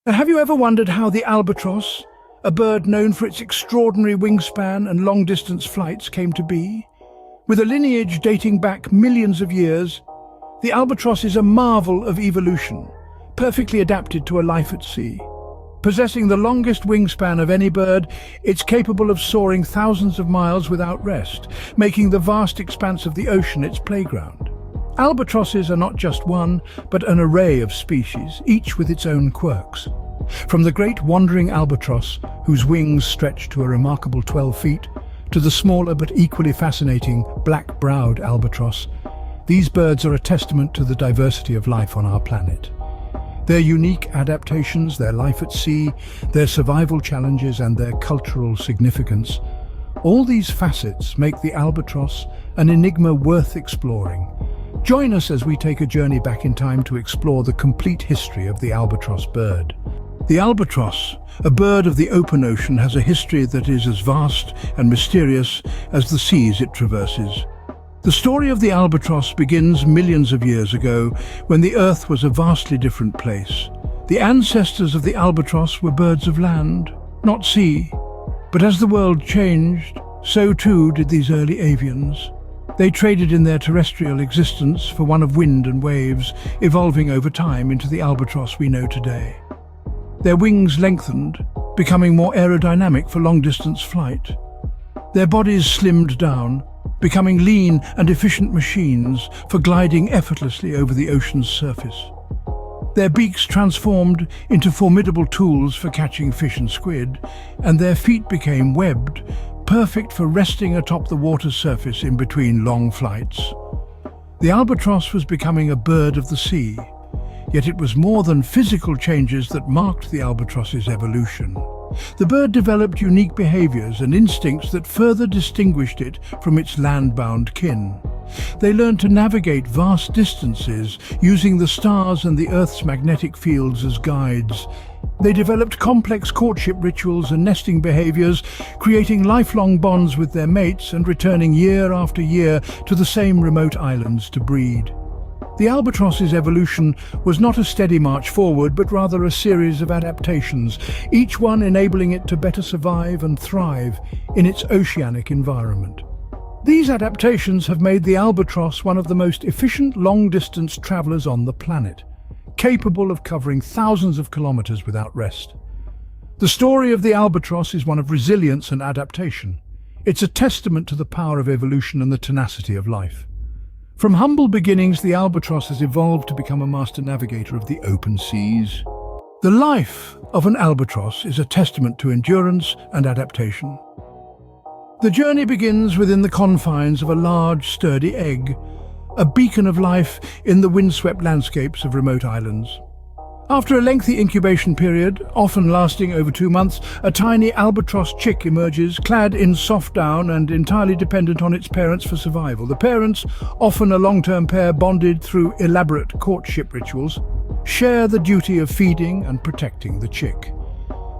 Now, have you ever wondered how the albatross, a bird known for its extraordinary wingspan and long-distance flights, came to be? With a lineage dating back millions of years, the albatross is a marvel of evolution, perfectly adapted to a life at sea. Possessing the longest wingspan of any bird, it's capable of soaring thousands of miles without rest, making the vast expanse of the ocean its playground. Albatrosses are not just one, but an array of species, each with its own quirks. From the great wandering albatross, whose wings stretch to a remarkable 12 feet, to the smaller but equally fascinating black-browed albatross, these birds are a testament to the diversity of life on our planet. Their unique adaptations, their life at sea, their survival challenges and their cultural significance, all these facets make the albatross an enigma worth exploring. Join us as we take a journey back in time to explore the complete history of the albatross bird. The albatross, a bird of the open ocean, has a history that is as vast and mysterious as the seas it traverses. The story of the albatross begins millions of years ago, when the Earth was a vastly different place. The ancestors of the albatross were birds of land, not sea. But as the world changed, so too did these early avians. They traded in their terrestrial existence for one of wind and waves, evolving over time into the albatross we know today. Their wings lengthened, becoming more aerodynamic for long-distance flight. Their bodies slimmed down, becoming lean and efficient machines for gliding effortlessly over the ocean's surface. Their beaks transformed into formidable tools for catching fish and squid, and their feet became webbed, perfect for resting atop the water's surface in between long flights. The albatross was becoming a bird of the sea, yet it was more than physical changes that marked the albatross's evolution. The bird developed unique behaviors and instincts that further distinguished it from its land-bound kin. They learned to navigate vast distances, using the stars and the Earth's magnetic fields as guides. They developed complex courtship rituals and nesting behaviors, creating lifelong bonds with their mates and returning year after year to the same remote islands to breed. The albatross's evolution was not a steady march forward, but rather a series of adaptations, each one enabling it to better survive and thrive in its oceanic environment. These adaptations have made the albatross one of the most efficient long-distance travelers on the planet, capable of covering thousands of kilometers without rest. The story of the albatross is one of resilience and adaptation. It's a testament to the power of evolution and the tenacity of life. From humble beginnings, the albatross has evolved to become a master navigator of the open seas. The life of an albatross is a testament to endurance and adaptation. The journey begins within the confines of a large, sturdy egg, a beacon of life in the windswept landscapes of remote islands. After a lengthy incubation period, often lasting over 2 months, a tiny albatross chick emerges, clad in soft down and entirely dependent on its parents for survival. The parents, often a long-term pair bonded through elaborate courtship rituals, share the duty of feeding and protecting the chick.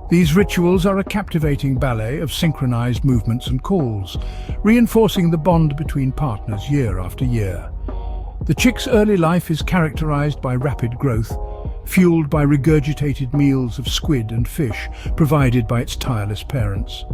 These rituals are a captivating ballet of synchronized movements and calls, reinforcing the bond between partners year after year. The chick's early life is characterized by rapid growth, fueled by regurgitated meals of squid and fish provided by its tireless parents.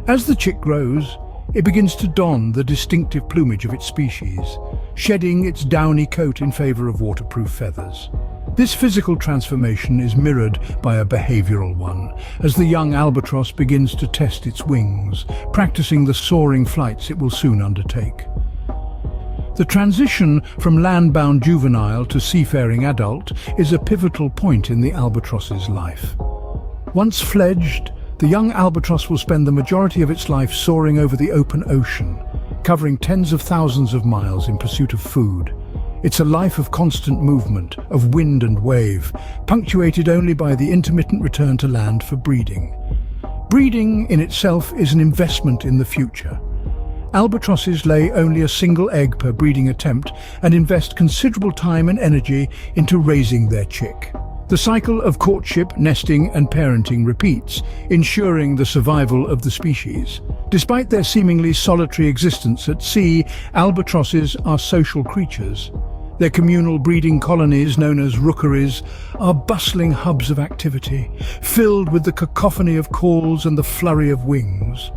As the chick grows, it begins to don the distinctive plumage of its species, shedding its downy coat in favor of waterproof feathers. This physical transformation is mirrored by a behavioral one, as the young albatross begins to test its wings, practicing the soaring flights it will soon undertake. The transition from land-bound juvenile to seafaring adult is a pivotal point in the albatross's life. Once fledged, the young albatross will spend the majority of its life soaring over the open ocean, covering tens of thousands of miles in pursuit of food. It's a life of constant movement, of wind and wave, punctuated only by the intermittent return to land for breeding. Breeding in itself is an investment in the future. Albatrosses lay only a single egg per breeding attempt and invest considerable time and energy into raising their chick. The cycle of courtship, nesting and parenting repeats, ensuring the survival of the species. Despite their seemingly solitary existence at sea, albatrosses are social creatures. Their communal breeding colonies, known as rookeries, are bustling hubs of activity, filled with the cacophony of calls and the flurry of wings.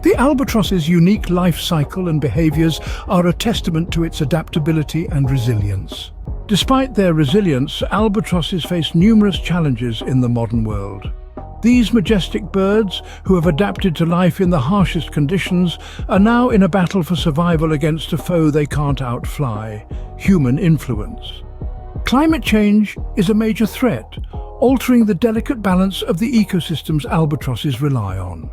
The albatross's unique life cycle and behaviors are a testament to its adaptability and resilience. Despite their resilience, albatrosses face numerous challenges in the modern world. These majestic birds, who have adapted to life in the harshest conditions, are now in a battle for survival against a foe they can't outfly: human influence. Climate change is a major threat, altering the delicate balance of the ecosystems albatrosses rely on.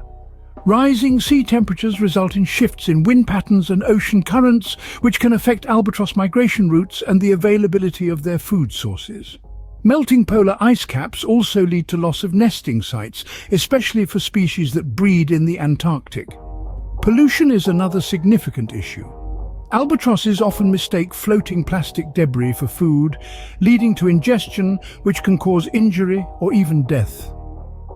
Rising sea temperatures result in shifts in wind patterns and ocean currents, which can affect albatross migration routes and the availability of their food sources. Melting polar ice caps also lead to loss of nesting sites, especially for species that breed in the Antarctic. Pollution is another significant issue. Albatrosses often mistake floating plastic debris for food, leading to ingestion, which can cause injury or even death.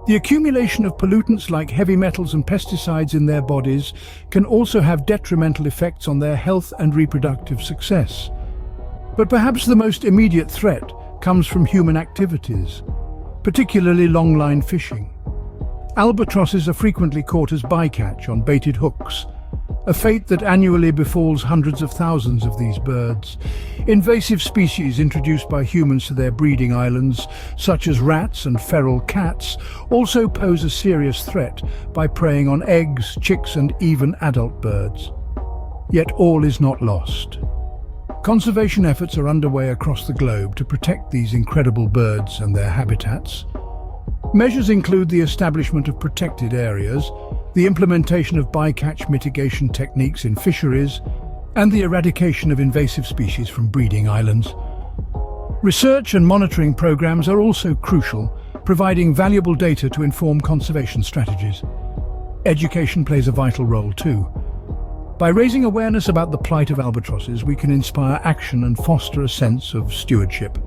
The accumulation of pollutants like heavy metals and pesticides in their bodies can also have detrimental effects on their health and reproductive success. But perhaps the most immediate threat comes from human activities, particularly longline fishing. Albatrosses are frequently caught as bycatch on baited hooks, a fate that annually befalls hundreds of thousands of these birds. Invasive species introduced by humans to their breeding islands, such as rats and feral cats, also pose a serious threat by preying on eggs, chicks, and even adult birds. Yet all is not lost. Conservation efforts are underway across the globe to protect these incredible birds and their habitats. Measures include the establishment of protected areas, the implementation of bycatch mitigation techniques in fisheries, and the eradication of invasive species from breeding islands. Research and monitoring programs are also crucial, providing valuable data to inform conservation strategies. Education plays a vital role too. By raising awareness about the plight of albatrosses, we can inspire action and foster a sense of stewardship.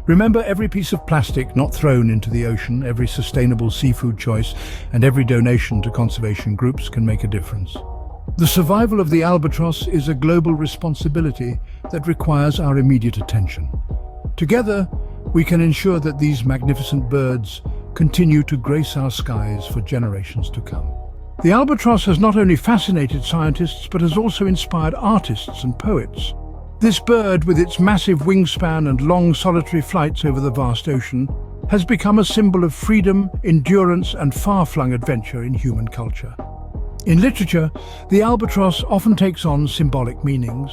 Remember, every piece of plastic not thrown into the ocean, every sustainable seafood choice, and every donation to conservation groups can make a difference. The survival of the albatross is a global responsibility that requires our immediate attention. Together, we can ensure that these magnificent birds continue to grace our skies for generations to come. The albatross has not only fascinated scientists, but has also inspired artists and poets. This bird, with its massive wingspan and long solitary flights over the vast ocean, has become a symbol of freedom, endurance, and far-flung adventure in human culture. In literature, the albatross often takes on symbolic meanings.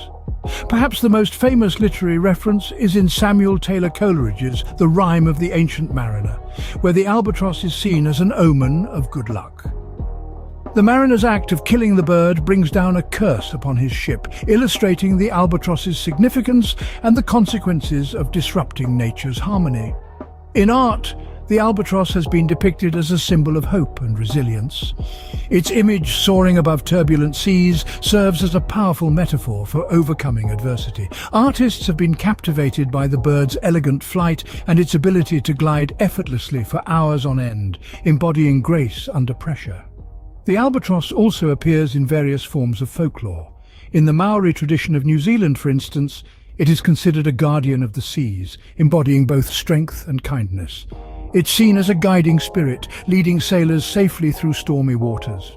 Perhaps the most famous literary reference is in Samuel Taylor Coleridge's The Rime of the Ancient Mariner, where the albatross is seen as an omen of good luck. The mariner's act of killing the bird brings down a curse upon his ship, illustrating the albatross's significance and the consequences of disrupting nature's harmony. In art, the albatross has been depicted as a symbol of hope and resilience. Its image soaring above turbulent seas serves as a powerful metaphor for overcoming adversity. Artists have been captivated by the bird's elegant flight and its ability to glide effortlessly for hours on end, embodying grace under pressure. The albatross also appears in various forms of folklore. In the Maori tradition of New Zealand, for instance, it is considered a guardian of the seas, embodying both strength and kindness. It's seen as a guiding spirit, leading sailors safely through stormy waters.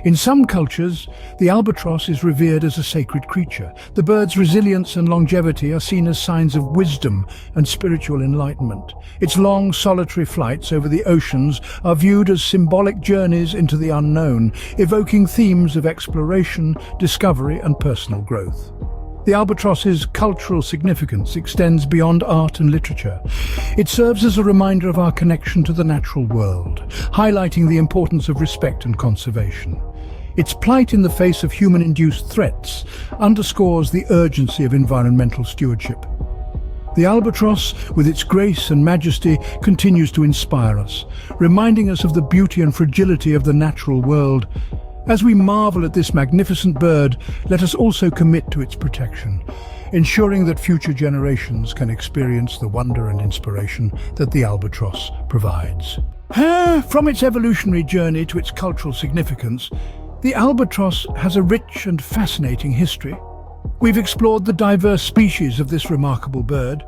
In some cultures, the albatross is revered as a sacred creature. The bird's resilience and longevity are seen as signs of wisdom and spiritual enlightenment. Its long, solitary flights over the oceans are viewed as symbolic journeys into the unknown, evoking themes of exploration, discovery, and personal growth. The albatross's cultural significance extends beyond art and literature. It serves as a reminder of our connection to the natural world, highlighting the importance of respect and conservation. Its plight in the face of human-induced threats underscores the urgency of environmental stewardship. The albatross, with its grace and majesty, continues to inspire us, reminding us of the beauty and fragility of the natural world. As we marvel at this magnificent bird, let us also commit to its protection, ensuring that future generations can experience the wonder and inspiration that the albatross provides. From its evolutionary journey to its cultural significance, the albatross has a rich and fascinating history. We've explored the diverse species of this remarkable bird,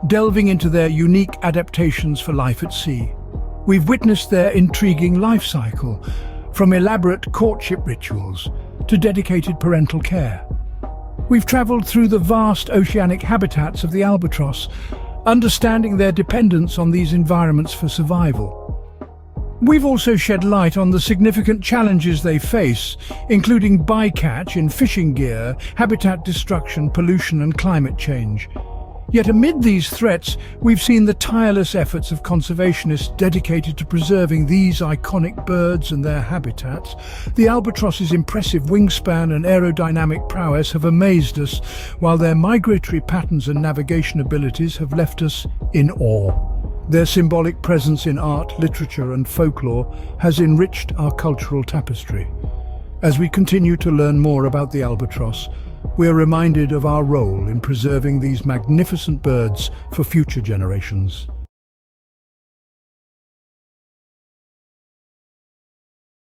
delving into their unique adaptations for life at sea. We've witnessed their intriguing life cycle, from elaborate courtship rituals to dedicated parental care. We've traveled through the vast oceanic habitats of the albatross, understanding their dependence on these environments for survival. We've also shed light on the significant challenges they face, including bycatch in fishing gear, habitat destruction, pollution and climate change. Yet amid these threats, we've seen the tireless efforts of conservationists dedicated to preserving these iconic birds and their habitats. The albatross's impressive wingspan and aerodynamic prowess have amazed us, while their migratory patterns and navigation abilities have left us in awe. Their symbolic presence in art, literature and folklore has enriched our cultural tapestry. As we continue to learn more about the albatross, we are reminded of our role in preserving these magnificent birds for future generations.